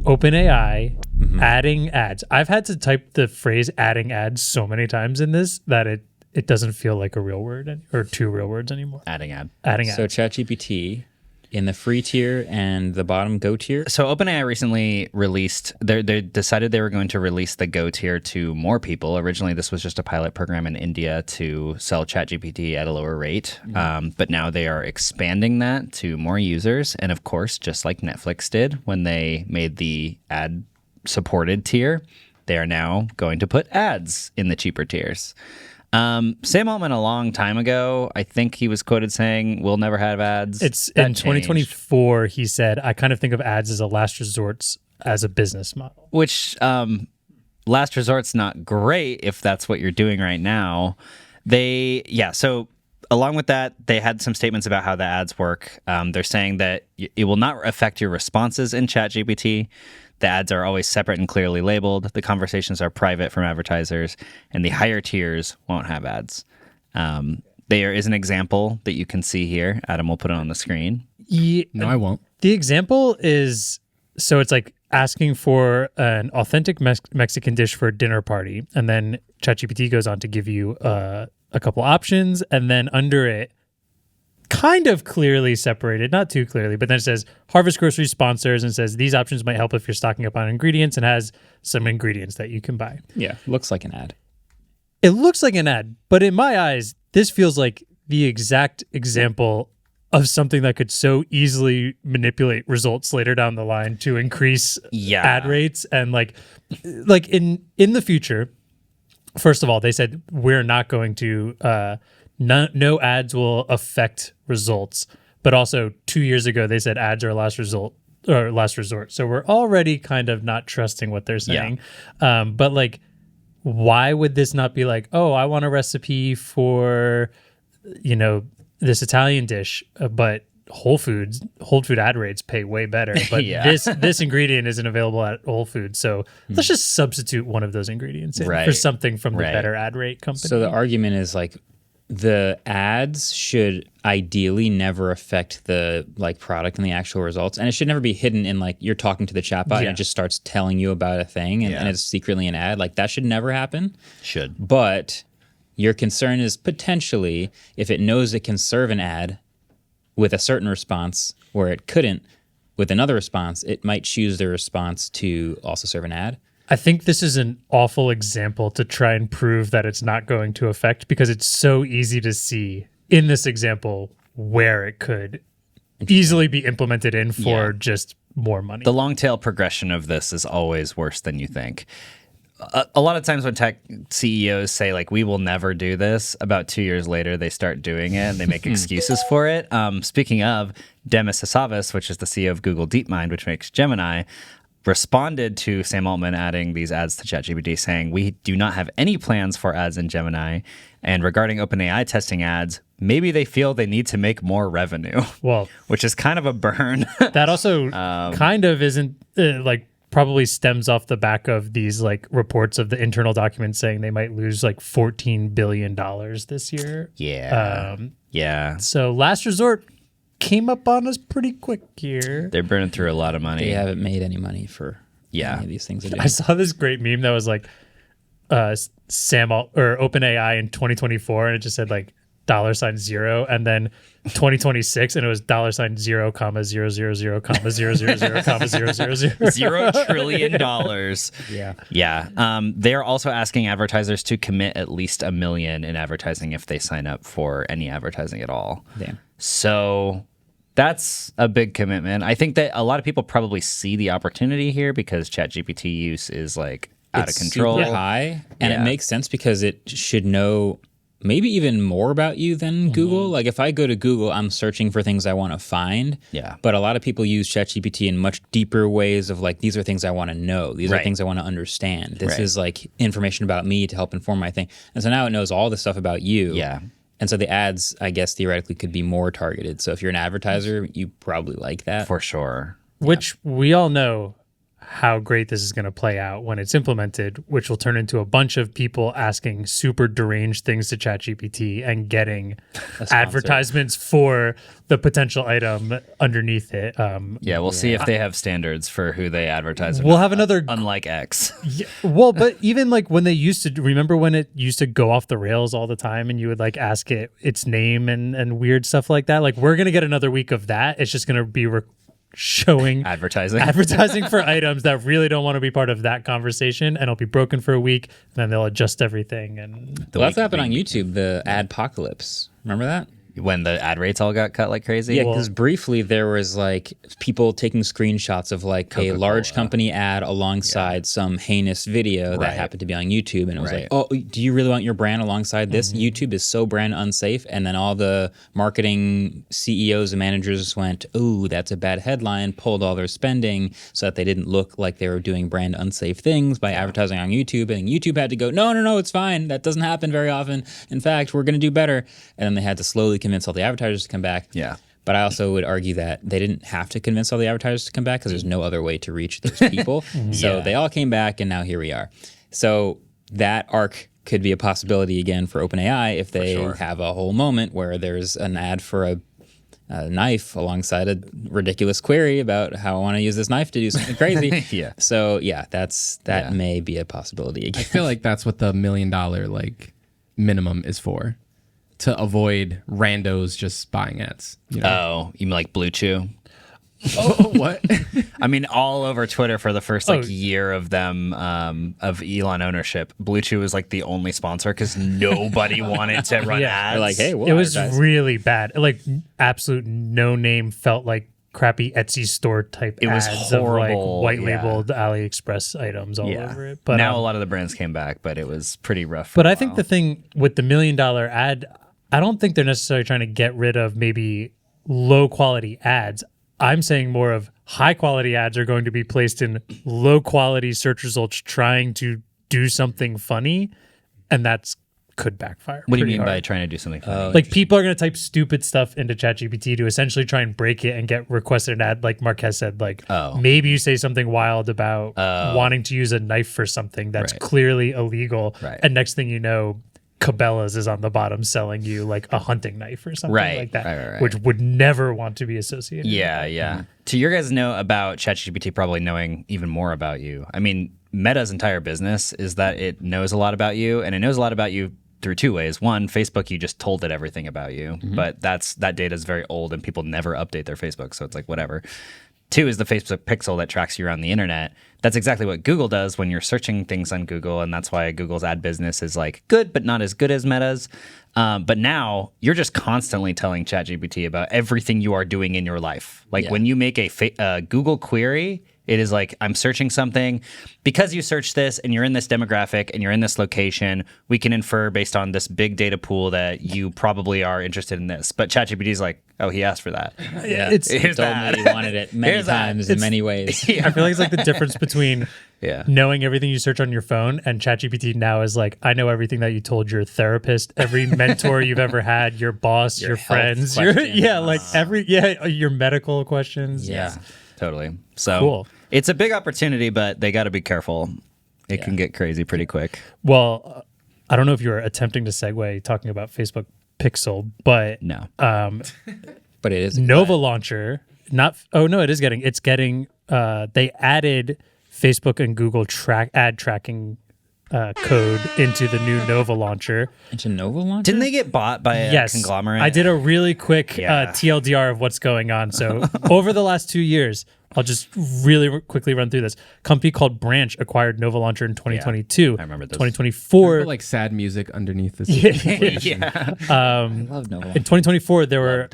OpenAI adding ads. I've had to type the phrase adding ads so many times in this that it doesn't feel like a real word or two real words anymore. Adding ad. Adding So ads. ChatGPT in the free tier and the bottom Go tier. So OpenAI recently released, they decided they were going to release the Go tier to more people. Originally, this was just a pilot program in India to sell ChatGPT at a lower rate. But now they are expanding that to more users. And of course, just like Netflix did when they made the ad-supported tier, they are now going to put ads in the cheaper tiers. Sam Altman a long time ago, I think he was quoted saying, "We'll never have ads." It's That in 2024. He said, "I kind of think of ads as a last resort as a business model." Which last resort's not great if that's what you're doing right now. So along with that, they had some statements about how the ads work. They're saying that it will not affect your responses in ChatGPT. The ads are always separate and clearly labeled. The conversations are private from advertisers, and the higher tiers won't have ads. There is an example that you can see here. Adam will put it on the screen. No, I won't. The example is, so it's like asking for an authentic Mexican dish for a dinner party, and then ChatGPT goes on to give you a couple options, and then under it, kind of clearly separated, not too clearly, but then it says Harvest Grocery sponsors and says these options might help if you're stocking up on ingredients, and has some ingredients that you can buy. Yeah, looks like an ad. It looks like an ad, but in my eyes, this feels like the exact example of something that could so easily manipulate results later down the line to increase ad rates. And like in the future, first of all, they said we're not going to no ads will affect results. But also 2 years ago, they said ads are last resort. So we're already kind of not trusting what they're saying. But like, why would this not be like, oh, I want a recipe for, this Italian dish, but Whole Food ad rates pay way better. But this ingredient isn't available at Whole Foods. So let's just substitute one of those ingredients in for something from the better ad rate company. So the argument is like, the ads should ideally never affect the product and the actual results, and it should never be hidden in you're talking to the chatbot and it just starts telling you about a thing and it's secretly an ad. That should never happen. But your concern is potentially if it knows it can serve an ad with a certain response where it couldn't with another response, it might choose the response to also serve an ad. I think this is an awful example to try and prove that it's not going to affect, because it's so easy to see in this example where it could easily be implemented in for just more money. The long tail progression of this is always worse than you think. A lot of times when tech CEOs say, we will never do this, about 2 years later, they start doing it and they make excuses for it. Speaking of, Demis Hassabis, which is the CEO of Google DeepMind, which makes Gemini, responded to Sam Altman adding these ads to ChatGPT saying, "We do not have any plans for ads in Gemini. And regarding OpenAI testing ads, maybe they feel they need to make more revenue." Well, which is kind of a burn. That also kind of isn't probably stems off the back of these reports of the internal documents saying they might lose $14 billion this year. So last resort came up on us pretty quick here. They're burning through a lot of money. They haven't made any money for any of these things. I saw this great meme that was OpenAI in 2024, and it just said $0 and then 2026, and it was $0 comma 000 comma 000 comma 000 $0 trillion. They're also asking advertisers to commit at least $1 million in advertising if they sign up for any advertising at all. Damn. So that's a big commitment. I think that a lot of people probably see the opportunity here because ChatGPT use is out of control. Super high, and it makes sense because it should know maybe even more about you than Google. If I go to Google, I'm searching for things I want to find. Yeah. But a lot of people use ChatGPT in much deeper ways of these are things I want to know. These are things I want to understand. This is information about me to help inform my thing. And so now it knows all this stuff about you. Yeah. And so the ads, I guess, theoretically could be more targeted. So if you're an advertiser, you probably like that. For sure. Which we all know how great this is going to play out when it's implemented, which will turn into a bunch of people asking super deranged things to ChatGPT and getting advertisements for the potential item underneath it. We'll see if they have standards for who they advertise. We'll have another, unlike X. Well, but even like when they used to, remember when it used to go off the rails all the time and you would like ask it its name and weird stuff like that? Like, we're going to get another week of that. It's just going to be showing advertising for items that really don't want to be part of that conversation, and it'll be broken for a week, and then they'll adjust everything. And that's happened on YouTube, the adpocalypse. Remember that? When the ad rates all got cut like crazy? Yeah, because briefly there was like people taking screenshots of like Coca-Cola. A large company ad alongside some heinous video that happened to be on YouTube. And it was like, oh, do you really want your brand alongside this? YouTube is so brand unsafe. And then all the marketing CEOs and managers went, oh, that's a bad headline, pulled all their spending so that they didn't look like they were doing brand unsafe things by advertising on YouTube. And YouTube had to go, no, it's fine. That doesn't happen very often. In fact, we're going to do better. And then they had to slowly convince all the advertisers to come back. Yeah. But I also would argue that they didn't have to convince all the advertisers to come back because there's no other way to reach those people. So they all came back, and now here we are. So that arc could be a possibility again for OpenAI if they have a whole moment where there's an ad for a knife alongside a ridiculous query about how I want to use this knife to do something crazy. So that may be a possibility again. I feel like that's what the $1 million like minimum is for. To avoid randos just buying ads. You know? Oh, you mean like Blue Chew? What? I mean, all over Twitter for the first year of them of Elon ownership, Blue Chew was like the only sponsor because nobody wanted to run ads. They're like, hey, it was really bad. Like, absolute no name, felt like crappy Etsy store type it was ads horrible, of like white labeled AliExpress items all over it. But now a lot of the brands came back, but it was pretty rough. But I think the thing with the $1 million ad, I don't think they're necessarily trying to get rid of maybe low quality ads. I'm saying more of high quality ads are going to be placed in low quality search results trying to do something funny, and that's could backfire. What do you mean by trying to do something funny? Like, people are going to type stupid stuff into ChatGPT to essentially try and break it and get requested an ad. Like Marques said, like maybe you say something wild about wanting to use a knife for something that's clearly illegal, and next thing you know, Cabela's is on the bottom selling you like a hunting knife or something like that, which would never want to be associated. Yeah. To your guys' know about ChatGPT probably knowing even more about you. I mean, Meta's entire business is that it knows a lot about you, and it knows a lot about you through two ways. One, Facebook, you just told it everything about you, but that data is very old and people never update their Facebook, so it's like whatever. Two is the Facebook pixel that tracks you around the internet. That's exactly what Google does when you're searching things on Google, and that's why Google's ad business is like good, but not as good as Meta's. But now you're just constantly telling ChatGPT about everything you are doing in your life. Like when you make a Google query, it is like, I'm searching something. Because you searched this and you're in this demographic and you're in this location, we can infer based on this big data pool that you probably are interested in this. But ChatGPT is like, oh, he asked for that. Yeah, he told me he wanted it many times in many ways. I feel like it's like the difference between knowing everything you search on your phone, and ChatGPT now is like, I know everything that you told your therapist, every mentor you've ever had, your boss, your friends, your medical questions. Yeah, totally. So cool. It's a big opportunity, but they got to be careful. It can get crazy pretty quick. Well, I don't know if you were attempting to segue talking about Facebook Pixel, but no. But it is Nova launcher. It's getting. They added Facebook and Google ad tracking code into the new Nova launcher. Into Nova launcher? Didn't they get bought by a conglomerate? I did a really quick TLDR of what's going on. So over the last 2 years, I'll just really quickly run through this. Company called Branch acquired Nova Launcher in 2022. I remember this. 2024. Like sad music underneath this. I love Nova. In 2024, there were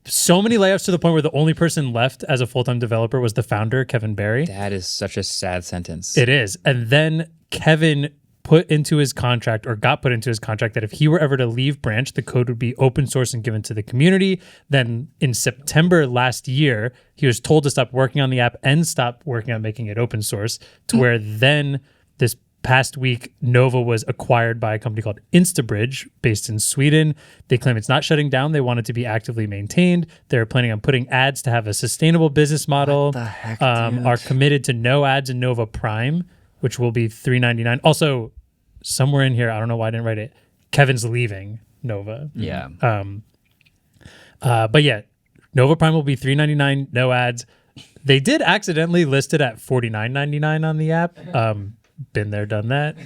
so many layoffs to the point where the only person left as a full-time developer was the founder, Kevin Barry. That is such a sad sentence. It is. And then Kevin got put into his contract that if he were ever to leave Branch, the code would be open source and given to the community. Then in September last year, he was told to stop working on the app and stop working on making it open source, to where then this past week, Nova was acquired by a company called Instabridge, based in Sweden. They claim it's not shutting down. They want it to be actively maintained. They're planning on putting ads to have a sustainable business model. What the heck, are committed to no ads in Nova Prime, which will be $3.99. Also, somewhere in here, I don't know why I didn't write it, Kevin's leaving Nova. Yeah. But yeah, Nova Prime will be $3.99, no ads. They did accidentally list it at $49.99 on the app. Been there, done that.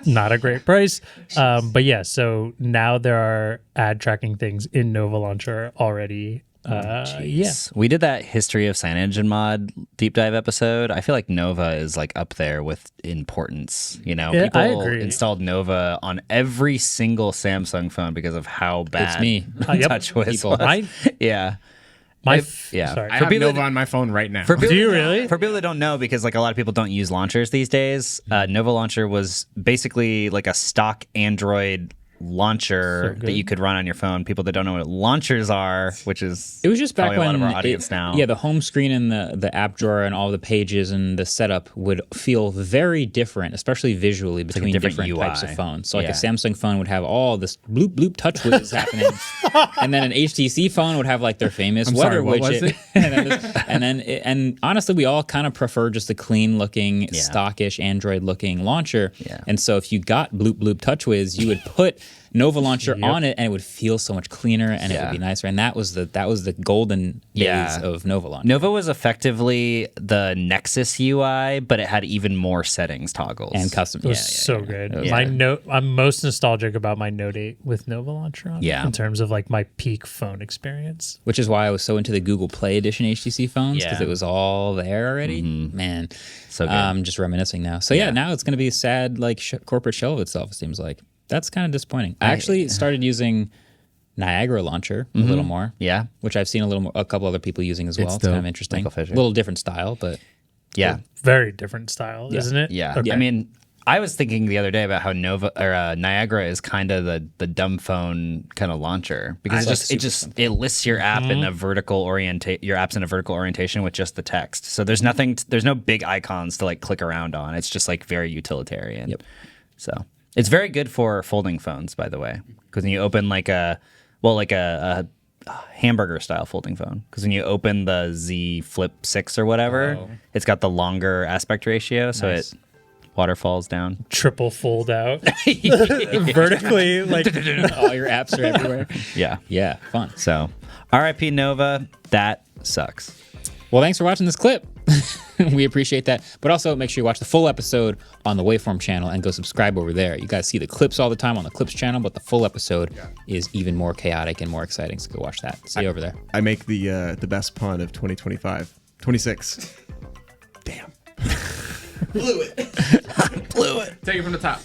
Not a great price. But yeah, so now there are ad tracking things in Nova Launcher already. Yeah. We did that history of CyanogenMod mod deep dive episode. I feel like Nova is like up there with importance. You know, Yeah, people I agree. installed Nova on every single Samsung phone because of how bad It's me. Yep. TouchWiz People. was. Yeah. Yeah. Sorry. I For have people Nova on my phone right now. For people, Do you really? For people that don't know, because like a lot of people don't use launchers these days, Nova Launcher was basically like a stock Android launcher that you could run on your phone. People that don't know what launchers are, which is It was just back probably when a lot of our audience now. Yeah, the home screen and the app drawer and all the pages and the setup would feel very different, especially visually between different different UI. types of phones. So like a Yeah. Samsung phone would have all this bloop bloop touch whiz happening, and then an HTC phone would have like their famous I'm weather sorry, what was widget. it? and honestly, we all kind of prefer just a clean looking, stockish Android looking launcher. Yeah. And so if you got bloop bloop touch whiz, you would put Nova Launcher on it, and it would feel so much cleaner, and it would be nicer. And that was the golden days of Nova Launcher. Nova was effectively the Nexus UI, but it had even more settings toggles. And custom. It was so good. Yeah. My Note, I'm most nostalgic about my Note 8 with Nova Launcher on it, Yeah. in terms of like my peak phone experience. Which is why I was so into the Google Play Edition HTC phones, because Yeah. it was all there already. Man, So good. I'm just reminiscing now. So yeah, now it's going to be a sad like corporate shell of itself. It seems like that's kind of disappointing. I actually started using Niagara Launcher a little more. Yeah. Which I've seen a couple other people using as well. It's kind dope. of interesting. Michael Fisher. A little different style, but Yeah. Very different style, isn't it? Yeah. Okay. I mean, I was thinking the other day about how Niagara is kind of the dumb phone kind of launcher, because it lists your app in a vertical your apps in a vertical orientation with just the text. So there's there's no big icons to like click around on. It's just like very utilitarian. Yep. So it's very good for folding phones, by the way, because when you open like a hamburger style folding phone, because when you open the Z Flip 6 or whatever, it's got the longer aspect ratio, so it waterfalls down. Triple fold out. Vertically, like all your apps are everywhere. Yeah. Yeah, fun. So, RIP Nova, that sucks. Well, thanks for watching this clip. We appreciate that. But also make sure you watch the full episode on the Waveform channel and go subscribe over there. You guys see the clips all the time on the Clips channel, but the full episode is even more chaotic and more exciting. So go watch that. See you over there. I make the best pun of 2025. 26. Damn. Take it from the top.